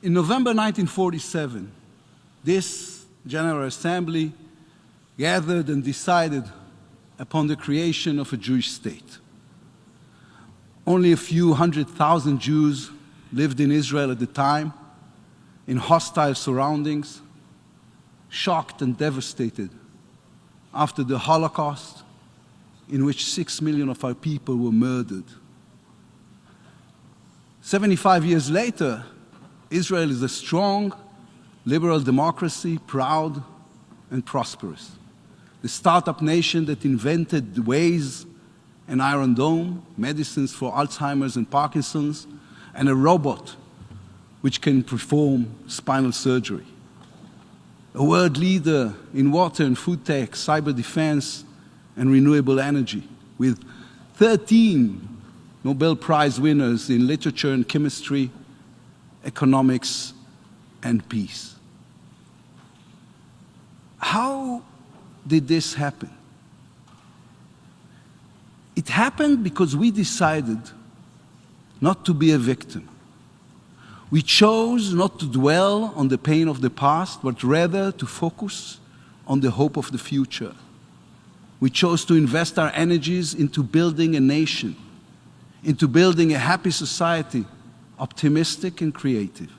In November 1947, this General Assembly gathered and decided upon the creation of a Jewish state. Only a few 100,000 Jews lived in Israel at the time, in hostile surroundings, shocked and devastated after the Holocaust, in which 6 million of our people were murdered. 75 years later, Israel is a strong, liberal democracy, proud and prosperous. The startup nation that invented the Waze and Iron Dome, medicines for Alzheimer's and Parkinson's, and a robot which can perform spinal surgery. A world leader in water and food tech, cyber defense, and renewable energy, with 13 Nobel Prize winners in literature and chemistry, economics, and peace. How did this happen? It happened because we decided not to be a victim. We chose not to dwell on the pain of the past, but rather to focus on the hope of the future. We chose to invest our energies into building a nation, into building a happy society, optimistic and creative.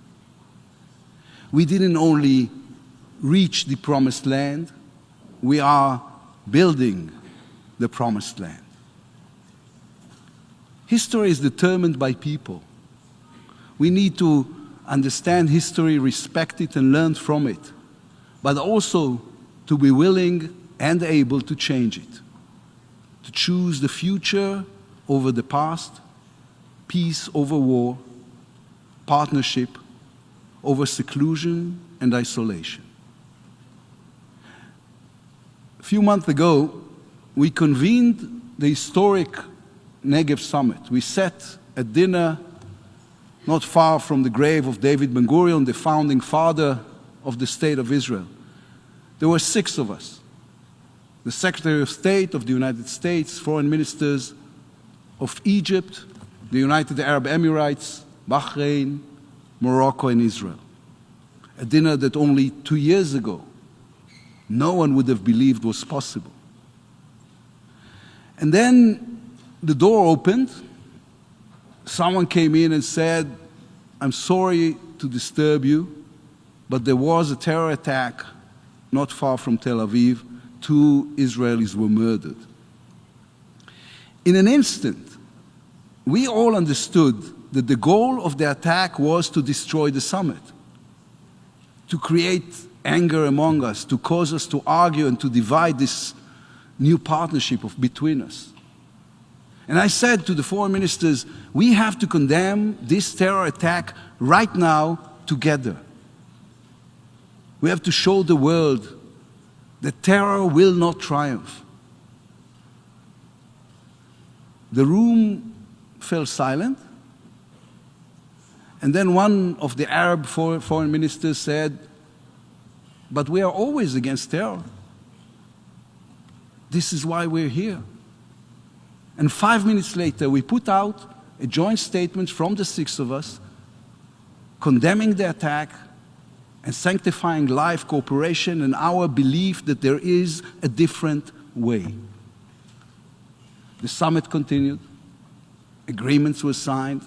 We didn't only reach the promised land, we are building the promised land. History is determined by people. We need to understand history, respect it, and learn from it, but also to be willing and able to change it, to choose the future over the past, peace over war, partnership over seclusion and isolation. A few months ago, we convened the historic Negev Summit. We sat at dinner not far from the grave of David Ben-Gurion, the founding father of the State of Israel. There were 6 of us: the Secretary of State of the United States, foreign ministers of Egypt, the United Arab Emirates, Bahrain, Morocco, and Israel. A dinner that only 2 years ago no one would have believed was possible. And then the door opened. Someone came in and said, "I'm sorry to disturb you, but there was a terror attack not far from Tel Aviv. 2 Israelis were murdered." In an instant, we all understood that the goal of the attack was to destroy the summit, to create anger among us, to cause us to argue and to divide this new partnership between us. And I said to the foreign ministers, we have to condemn this terror attack right now together. We have to show the world that terror will not triumph. The room fell silent. And then one of the Arab foreign ministers said, "But we are always against terror. This is why we're here." And 5 minutes later, we put out a joint statement from the 6 of us, condemning the attack and sanctifying life, cooperation, and our belief that there is a different way. The summit continued. Agreements were signed.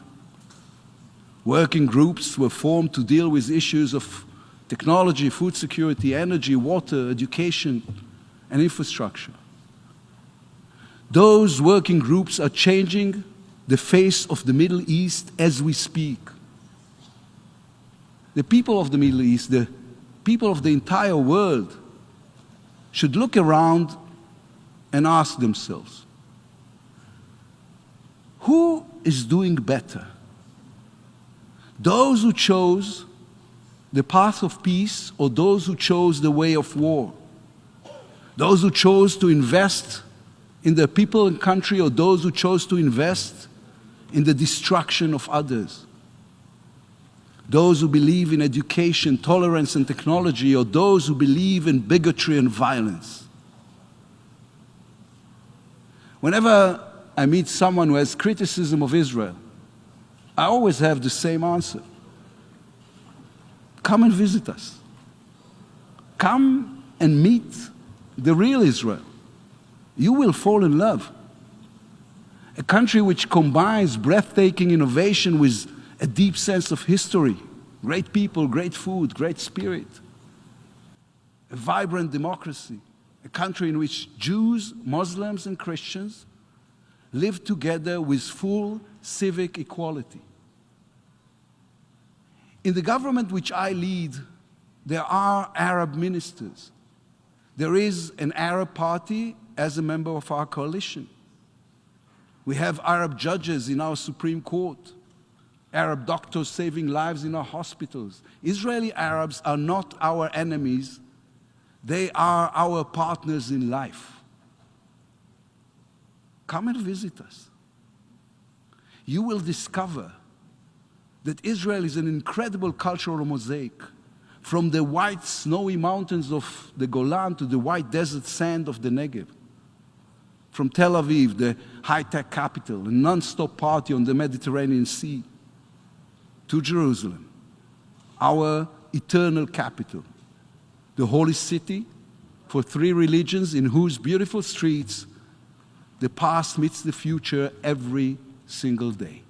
Working groups were formed to deal with issues of technology, food security, energy, water, education, and infrastructure. Those working groups are changing the face of the Middle East as we speak. The people of the Middle East, the people of the entire world, should look around and ask themselves, who is doing better? Those who chose the path of peace, or those who chose the way of war? Those who chose to invest in their people and country, or those who chose to invest in the destruction of others? Those who believe in education, tolerance, and technology, or those who believe in bigotry and violence? Whenever I meet someone who has criticism of Israel, I always have the same answer. come and visit us. Come and meet the real Israel. You will fall in love. A country which combines breathtaking innovation with a deep sense of history, great people, great food, great spirit, a vibrant democracy, a country in which Jews, Muslims, and Christians live together with full civic equality. In the government which I lead, there are Arab ministers. There is an Arab party as a member of our coalition. We have Arab judges in our Supreme Court, Arab doctors saving lives in our hospitals. Israeli Arabs are not our enemies. They are our partners in life. Come and visit us. You will discover that Israel is an incredible cultural mosaic, from the white snowy mountains of the Golan to the white desert sand of the Negev. From Tel Aviv, the high-tech capital, a non-stop party on the Mediterranean Sea, to Jerusalem, our eternal capital, the holy city for three religions in whose beautiful streets the past meets the future every single day.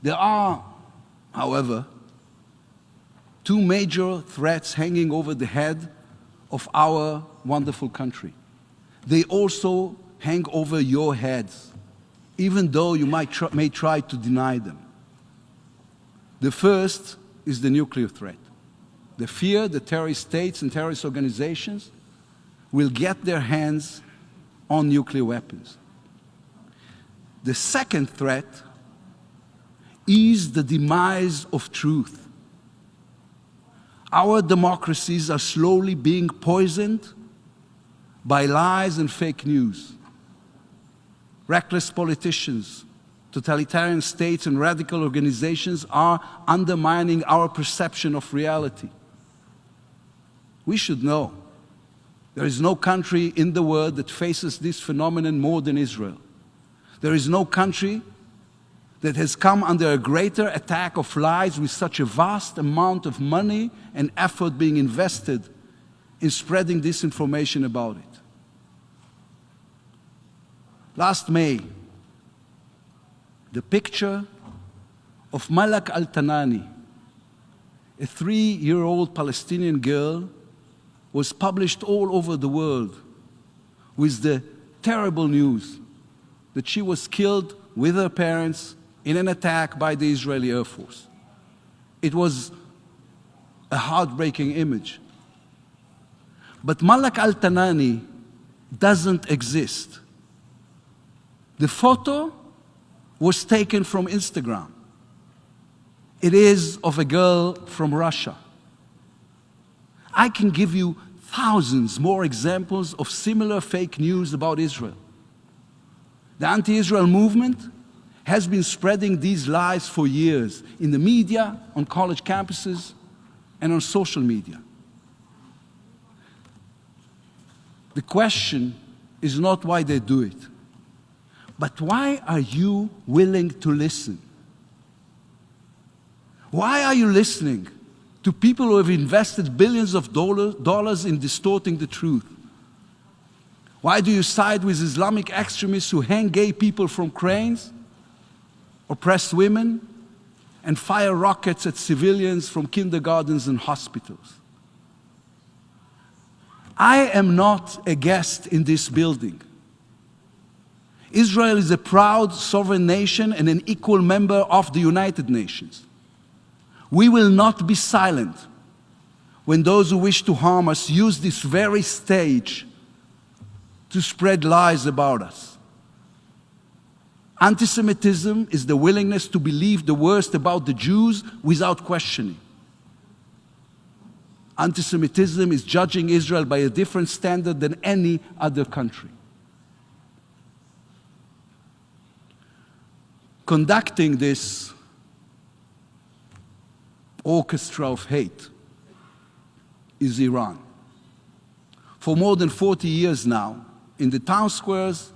There are, however, two major threats hanging over the head of our wonderful country. They also hang over your heads, even though you may try to deny them. The first is the nuclear threat. The fear that terrorist states and terrorist organizations will get their hands on nuclear weapons. The second threat is the demise of truth. Our democracies are slowly being poisoned by lies and fake news. Reckless politicians, totalitarian states, and radical organizations are undermining our perception of reality. We should know there is no country in the world that faces this phenomenon more than Israel. There is no country that has come under a greater attack of lies with such a vast amount of money and effort being invested in spreading disinformation about it. Last May, the picture of Malak Al-Tanani, a 3-year-old Palestinian girl, was published all over the world with the terrible news that she was killed with her parents in an attack by the Israeli Air Force. It was a heartbreaking image. But Malak Al-Tanani doesn't exist. The photo was taken from Instagram. It is of a girl from Russia. I can give you thousands more examples of similar fake news about Israel. The anti-Israel movement has been spreading these lies for years in the media, on college campuses, and on social media. The question is not why they do it, but why are you willing to listen? Why are you listening to people who have invested billions of dollars in distorting the truth? Why do you side with Islamic extremists who hang gay people from cranes, oppress women, and fire rockets at civilians from kindergartens and hospitals? I am not a guest in this building. Israel is a proud sovereign nation and an equal member of the United Nations. We will not be silent when those who wish to harm us use this very stage to spread lies about us. Anti-Semitism is the willingness to believe the worst about the Jews without questioning. Anti-Semitism is judging Israel by a different standard than any other country. Conducting this orchestra of hate is Iran. For more than 40 years now, in the town squares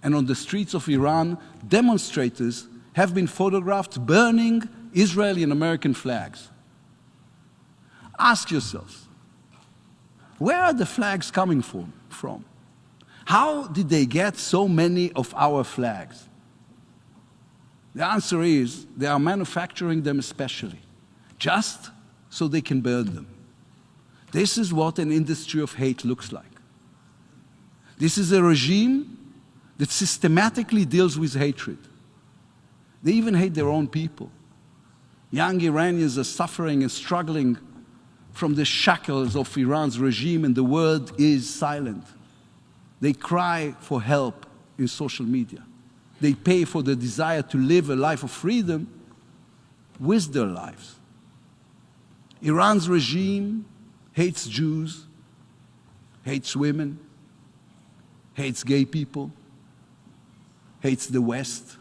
and on the streets of Iran, demonstrators have been photographed burning Israeli and American flags. Ask yourselves, where are the flags coming from? How did they get so many of our flags? The answer is they are manufacturing them especially, just so they can burn them. This is what an industry of hate looks like. This is a regime that systematically deals with hatred. They even hate their own people. Young Iranians are suffering and struggling from the shackles of Iran's regime, and the world is silent. They cry for help in social media. They pay for the desire to live a life of freedom with their lives. Iran's regime hates Jews, hates women, hates gay people, hates the West.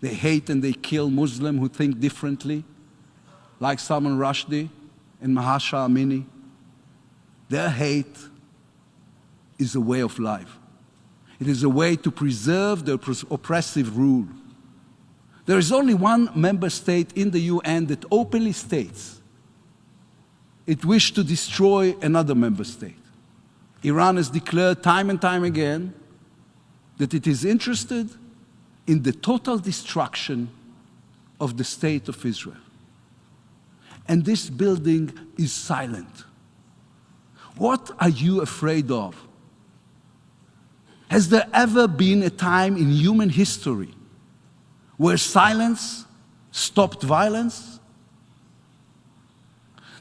They hate and they kill Muslims who think differently, like Salman Rushdie and Mahsa Amini. Their hate is a way of life. It is a way to preserve the oppressive rule. There is only one member state in the UN that openly states it wished to destroy another member state. Iran has declared time and time again that it is interested in the total destruction of the state of Israel. And this building is silent. What are you afraid of? Has there ever been a time in human history where silence stopped violence?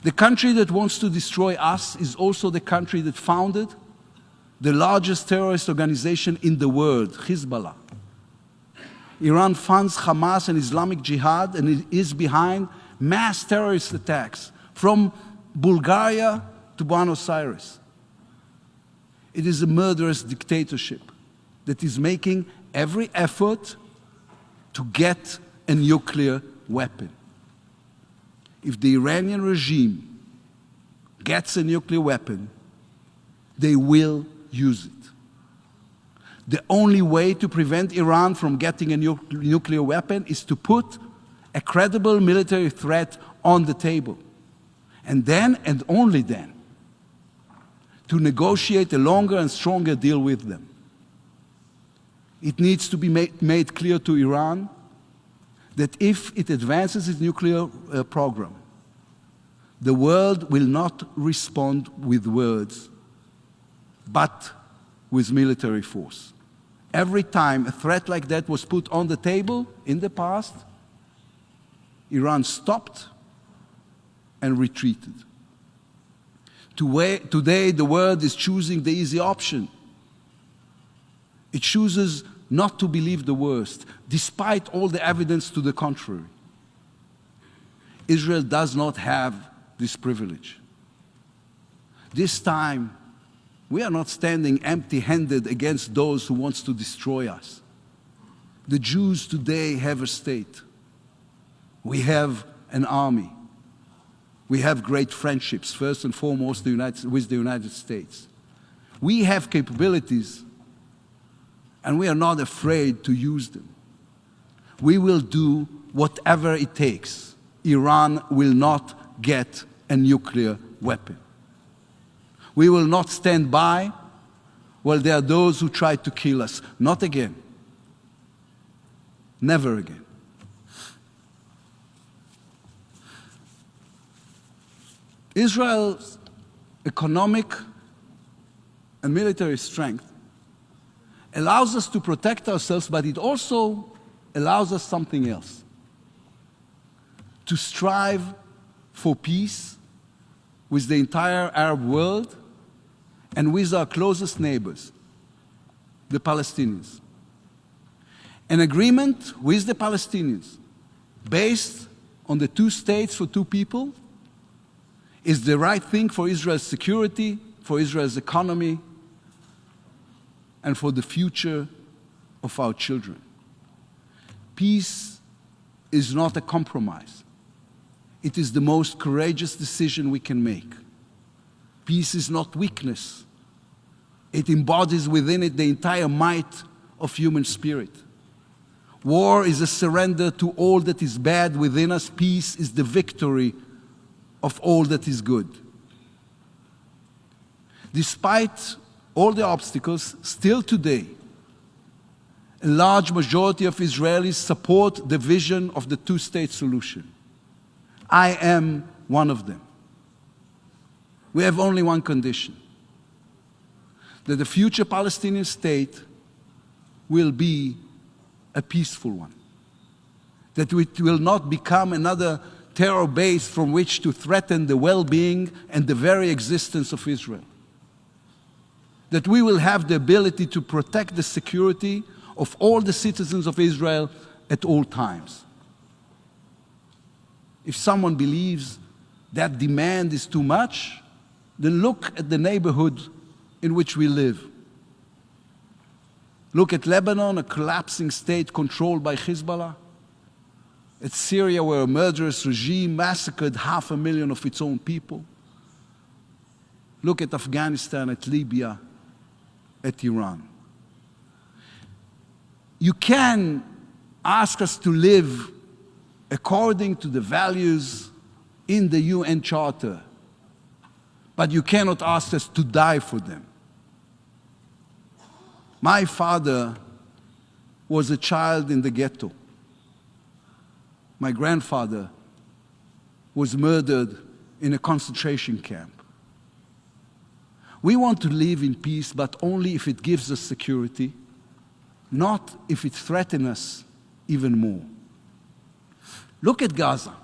The country that wants to destroy us is also the country that founded the largest terrorist organization in the world, Hezbollah. Iran funds Hamas and Islamic Jihad, and it is behind mass terrorist attacks from Bulgaria to Buenos Aires. It is a murderous dictatorship that is making every effort to get a nuclear weapon. If the Iranian regime gets a nuclear weapon, they will use it. The only way to prevent Iran from getting a nuclear weapon is to put a credible military threat on the table. And then, and only then, to negotiate a longer and stronger deal with them. It needs to be made clear to Iran that if it advances its nuclear program, the world will not respond with words, but with military force. Every time a threat like that was put on the table in the past, Iran stopped and retreated. Today, the world is choosing the easy option. It chooses not to believe the worst, despite all the evidence to the contrary. Israel does not have this privilege. This time, we are not standing empty-handed against those who want to destroy us. The Jews today have a state. We have an army. We have great friendships, first and foremost with the United States. We have capabilities, and we are not afraid to use them. We will do whatever it takes. Iran will not get a nuclear weapon. We will not stand by while there are those who try to kill us. Not again. Never again. Israel's economic and military strength allows us to protect ourselves, but it also allows us something else. To strive for peace with the entire Arab world and with our closest neighbors, the Palestinians. An agreement with the Palestinians based on the 2 states for 2 people is the right thing for Israel's security, for Israel's economy, and for the future of our children. Peace is not a compromise. It is the most courageous decision we can make. Peace is not weakness. It embodies within it the entire might of human spirit. War is a surrender to all that is bad within us. Peace is the victory of all that is good. Despite all the obstacles, still today, a large majority of Israelis support the vision of the two-state solution. I am one of them. We have only one condition: that the future Palestinian state will be a peaceful one, that it will not become another terror base from which to threaten the well-being and the very existence of Israel, that we will have the ability to protect the security of all the citizens of Israel at all times. If someone believes that demand is too much, then look at the neighborhood in which we live. Look at Lebanon, a collapsing state controlled by Hezbollah. At Syria, where a murderous regime massacred 500,000 of its own people. Look at Afghanistan, at Libya, at Iran. You can ask us to live according to the values in the UN Charter, but you cannot ask us to die for them. My father was a child in the ghetto. My grandfather was murdered in a concentration camp. We want to live in peace, but only if it gives us security, not if it threatens us even more. Look at Gaza.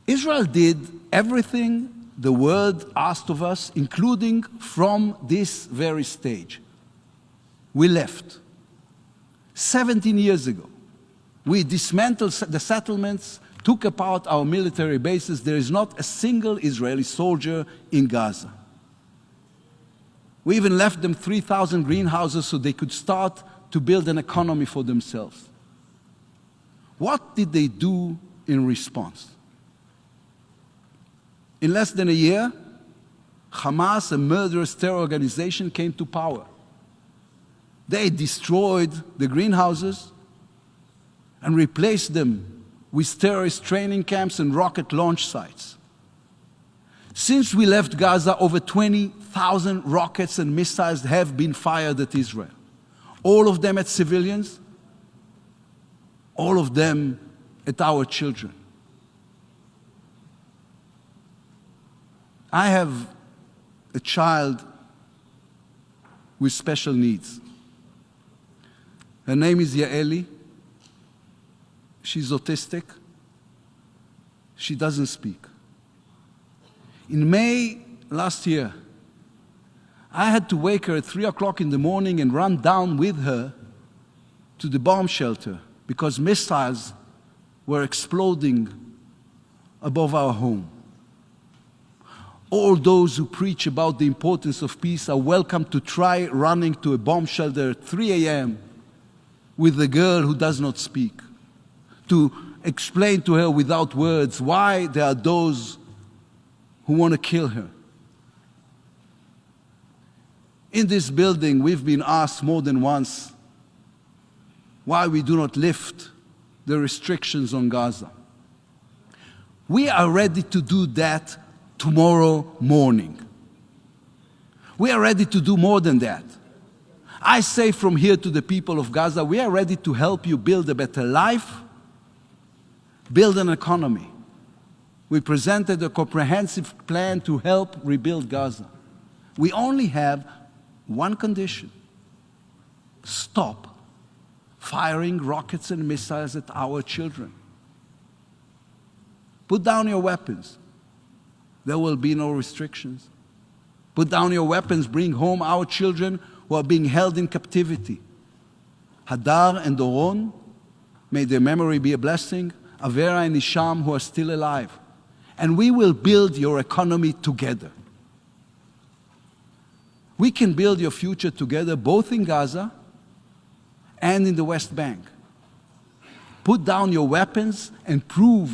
Israel did everything the world asked of us, including from this very stage. We left. 17 years ago, we dismantled the settlements, took apart our military bases. There is not a single Israeli soldier in Gaza. We even left them 3,000 greenhouses so they could start to build an economy for themselves. What did they do in response? In less than a year, Hamas, a murderous terror organization, came to power. They destroyed the greenhouses and replaced them with terrorist training camps and rocket launch sites. Since we left Gaza, over 20,000 rockets and missiles have been fired at Israel. All of them at civilians, all of them at our children. I have a child with special needs. Her name is Yaeli. She's autistic. She doesn't speak. In May last year, I had to wake her at 3 o'clock in the morning and run down with her to the bomb shelter because missiles were exploding above our home. All those who preach about the importance of peace are welcome to try running to a bomb shelter at 3 a.m. with a girl who does not speak, to explain to her without words why there are those who want to kill her. In this building, we've been asked more than once why we do not lift the restrictions on Gaza. We are ready to do that tomorrow morning. We are ready to do more than that. I say from here to the people of Gaza, we are ready to help you build a better life, build an economy. We presented a comprehensive plan to help rebuild Gaza. We only have one condition: stop firing rockets and missiles at our children. Put down your weapons. There will be no restrictions. Put down your weapons, bring home our children who are being held in captivity. Hadar and Doron, may their memory be a blessing. Avera and Isham, who are still alive. And we will build your economy together. We can build your future together, both in Gaza and in the West Bank. Put down your weapons and prove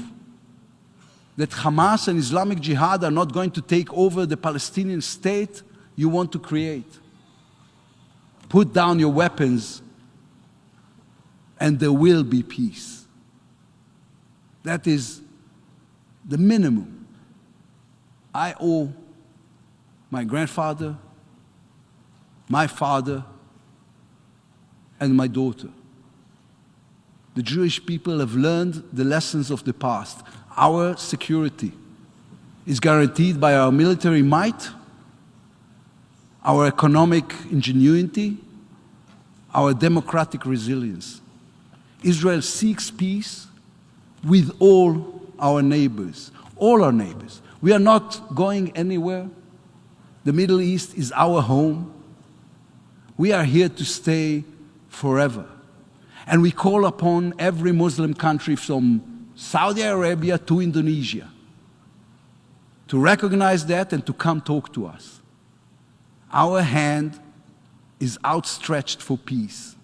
that Hamas and Islamic Jihad are not going to take over the Palestinian state you want to create. Put down your weapons and there will be peace. That is the minimum I owe my grandfather, my father, and my daughter. The Jewish people have learned the lessons of the past. Our security is guaranteed by our military might, our economic ingenuity, our democratic resilience. Israel seeks peace with all our neighbors, all our neighbors. We are not going anywhere. The Middle East is our home. We are here to stay forever. And we call upon every Muslim country from Saudi Arabia to Indonesia to recognize that and to come talk to us. Our hand is outstretched for peace.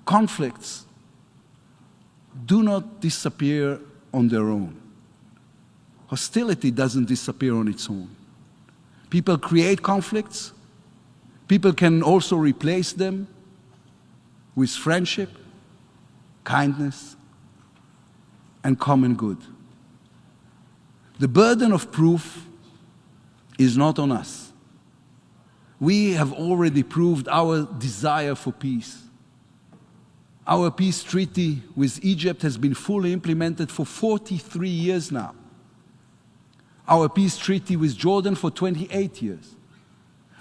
Conflicts do not disappear on their own. Hostility doesn't disappear on its own. People create conflicts. People can also replace them with friendship, kindness, and common good. The burden of proof is not on us. We have already proved our desire for peace. Our peace treaty with Egypt has been fully implemented for 43 years now. Our peace treaty with Jordan for 28 years.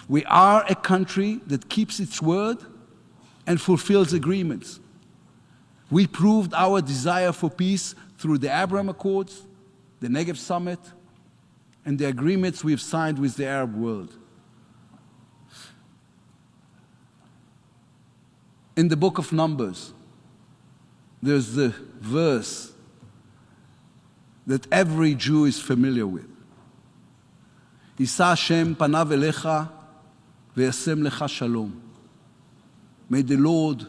We are a country that keeps its word and fulfills agreements. We proved our desire for peace through the Abraham Accords, the Negev Summit, and the agreements we've signed with the Arab world. In the book of Numbers, there's the verse that every Jew is familiar with. Yisa Hashem panav elecha ve'yasem lecha shalom. May the Lord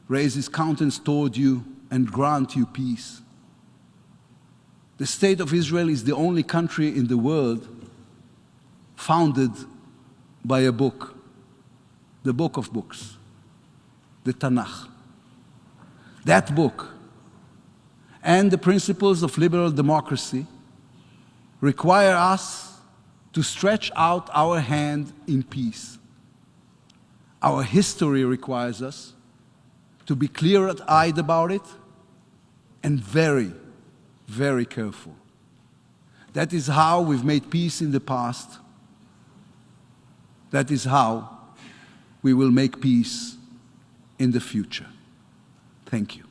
raise his countenance toward you and grant you peace. The state of Israel is the only country in the world founded by a book, the book of books, the Tanakh. That book and the principles of liberal democracy require us to stretch out our hand in peace. Our history requires us to be clear-eyed about it and very, very careful. That is how we've made peace in the past. That is how we will make peace in the future. Thank you.